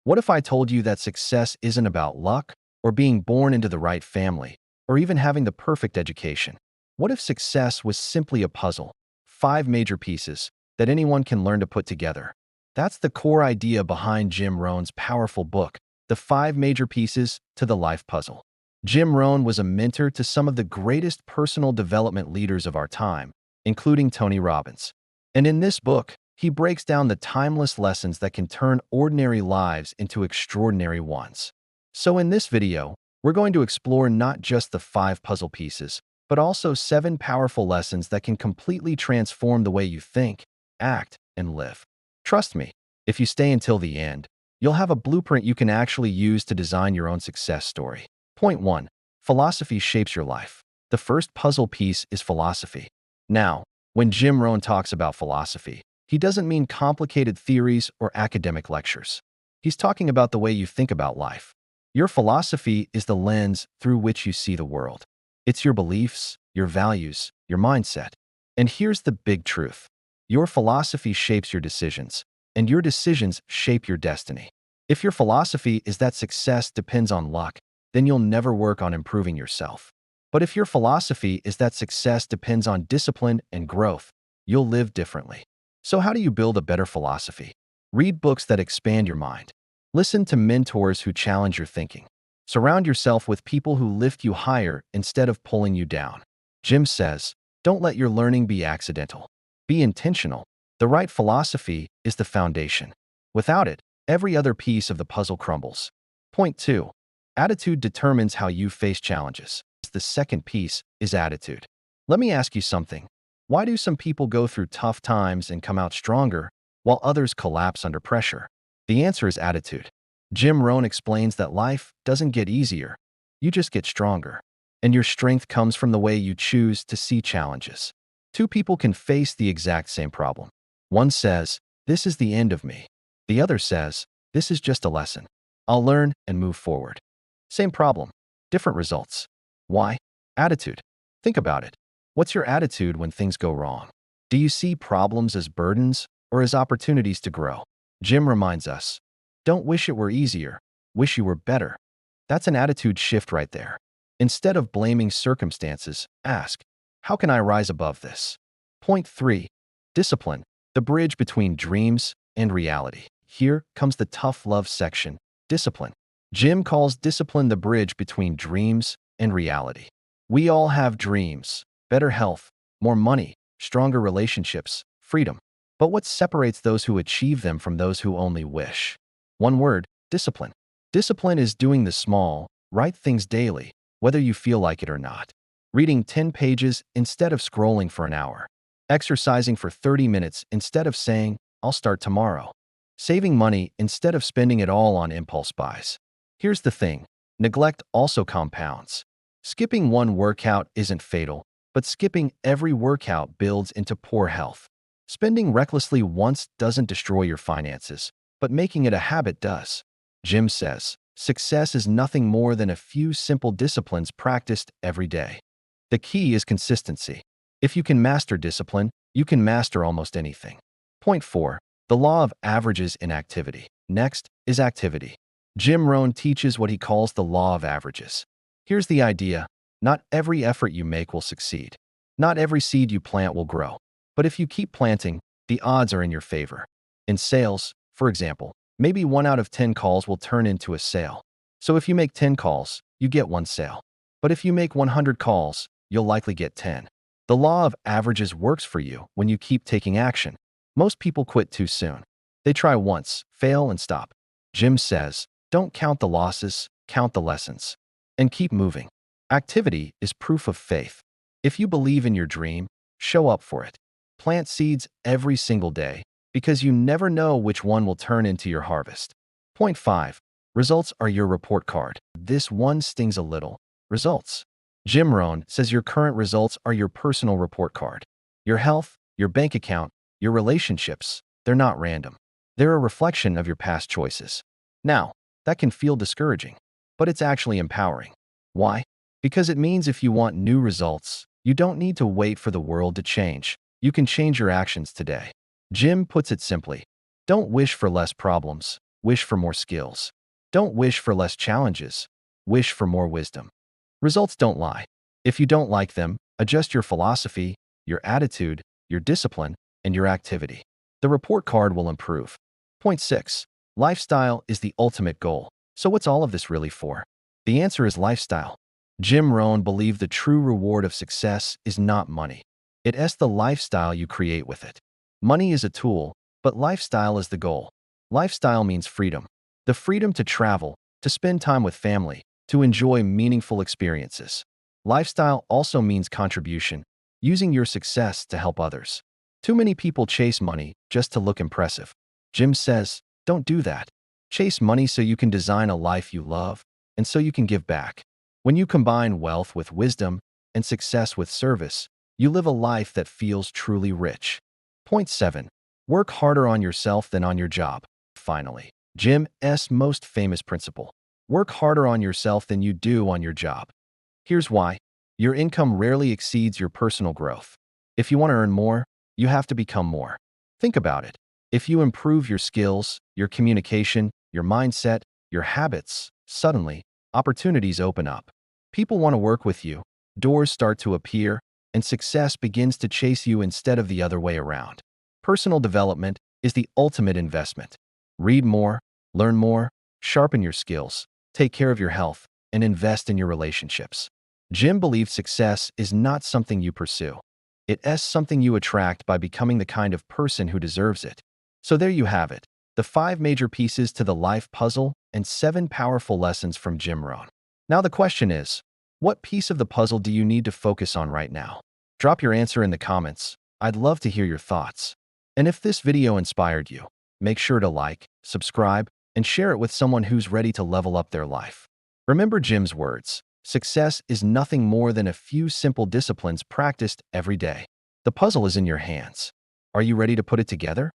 What if I told you that success isn't about luck, or being born into the right family, or even having the perfect education? What if success was simply a puzzle, 5 major pieces, that anyone can learn to put together? That's the core idea behind Jim Rohn's powerful book, The 5 Major Pieces to the Life Puzzle. Jim Rohn was a mentor to some of the greatest personal development leaders of our time, including Tony Robbins. And in this book, he breaks down the timeless lessons that can turn ordinary lives into extraordinary ones. So in this video, we're going to explore not just the 5 puzzle pieces, but also 7 powerful lessons that can completely transform the way you think, act, and live. Trust me, if you stay until the end, you'll have a blueprint you can actually use to design your own success story. Point 1. Philosophy shapes your life. The first puzzle piece is philosophy. Now, when Jim Rohn talks about philosophy, he doesn't mean complicated theories or academic lectures. He's talking about the way you think about life. Your philosophy is the lens through which you see the world. It's your beliefs, your values, your mindset. And here's the big truth. Your philosophy shapes your decisions, and your decisions shape your destiny. If your philosophy is that success depends on luck, then you'll never work on improving yourself. But if your philosophy is that success depends on discipline and growth, you'll live differently. So how do you build a better philosophy? Read books that expand your mind. Listen to mentors who challenge your thinking. Surround yourself with people who lift you higher instead of pulling you down. Jim says, don't let your learning be accidental. Be intentional. The right philosophy is the foundation. Without it, every other piece of the puzzle crumbles. Point 2. Attitude determines how you face challenges. The second piece is attitude. Let me ask you something. Why do some people go through tough times and come out stronger, while others collapse under pressure? The answer is attitude. Jim Rohn explains that life doesn't get easier, you just get stronger. And your strength comes from the way you choose to see challenges. 2 people can face the exact same problem. One says, this is the end of me. The other says, this is just a lesson. I'll learn and move forward. Same problem, different results. Why? Attitude. Think about it. What's your attitude when things go wrong? Do you see problems as burdens or as opportunities to grow? Jim reminds us, don't wish it were easier, wish you were better. That's an attitude shift right there. Instead of blaming circumstances, ask, how can I rise above this? Point 3. Discipline, the bridge between dreams and reality. Here comes the tough love section, discipline. Jim calls discipline the bridge between dreams and reality. We all have dreams, better health, more money, stronger relationships, freedom. But what separates those who achieve them from those who only wish? One word, discipline. Discipline is doing the small, right things daily, whether you feel like it or not. Reading 10 pages instead of scrolling for an hour. Exercising for 30 minutes instead of saying, I'll start tomorrow. Saving money instead of spending it all on impulse buys. Here's the thing, neglect also compounds. Skipping one workout isn't fatal, but skipping every workout builds into poor health. Spending recklessly once doesn't destroy your finances, but making it a habit does. Jim says, success is nothing more than a few simple disciplines practiced every day. The key is consistency. If you can master discipline, you can master almost anything. Point 4. The law of averages in activity. Next is activity. Jim Rohn teaches what he calls the law of averages. Here's the idea. Not every effort you make will succeed. Not every seed you plant will grow. But if you keep planting, the odds are in your favor. In sales, for example, maybe 1 out of 10 calls will turn into a sale. So if you make 10 calls, you get 1 sale. But if you make 100 calls, you'll likely get 10. The law of averages works for you when you keep taking action. Most people quit too soon. They try once, fail, and stop. Jim says, don't count the losses, count the lessons. And keep moving. Activity is proof of faith. If you believe in your dream, show up for it. Plant seeds every single day, because you never know which one will turn into your harvest. Point 5. Results are your report card. This one stings a little. Results. Jim Rohn says your current results are your personal report card. Your health, your bank account, your relationships, they're not random. They're a reflection of your past choices. Now, that can feel discouraging, but it's actually empowering. Why? Because it means if you want new results, you don't need to wait for the world to change. You can change your actions today. Jim puts it simply, don't wish for less problems, wish for more skills. Don't wish for less challenges. Wish for more wisdom. Results don't lie. If you don't like them, adjust your philosophy, your attitude, your discipline, and your activity. The report card will improve. Point 6. Lifestyle is the ultimate goal. So what's all of this really for? The answer is lifestyle. Jim Rohn believed the true reward of success is not money. It's the lifestyle you create with it. Money is a tool, but lifestyle is the goal. Lifestyle means freedom. The freedom to travel, to spend time with family, to enjoy meaningful experiences. Lifestyle also means contribution, using your success to help others. Too many people chase money just to look impressive. Jim says, don't do that. Chase money so you can design a life you love, and so you can give back. When you combine wealth with wisdom and success with service, you live a life that feels truly rich. Point 7. Work harder on yourself than on your job. Finally, Jim's most famous principle. Work harder on yourself than you do on your job. Here's why. Your income rarely exceeds your personal growth. If you want to earn more, you have to become more. Think about it. If you improve your skills, your communication, your mindset, your habits, suddenly, opportunities open up. People want to work with you, doors start to appear, and success begins to chase you instead of the other way around. Personal development is the ultimate investment. Read more, learn more, sharpen your skills, take care of your health, and invest in your relationships. Jim believed success is not something you pursue. It's something you attract by becoming the kind of person who deserves it. So there you have it, the 5 major pieces to the life puzzle and 7 powerful lessons from Jim Rohn. Now the question is, what piece of the puzzle do you need to focus on right now? Drop your answer in the comments. I'd love to hear your thoughts. And if this video inspired you, make sure to like, subscribe, and share it with someone who's ready to level up their life. Remember Jim's words, success is nothing more than a few simple disciplines practiced every day. The puzzle is in your hands. Are you ready to put it together?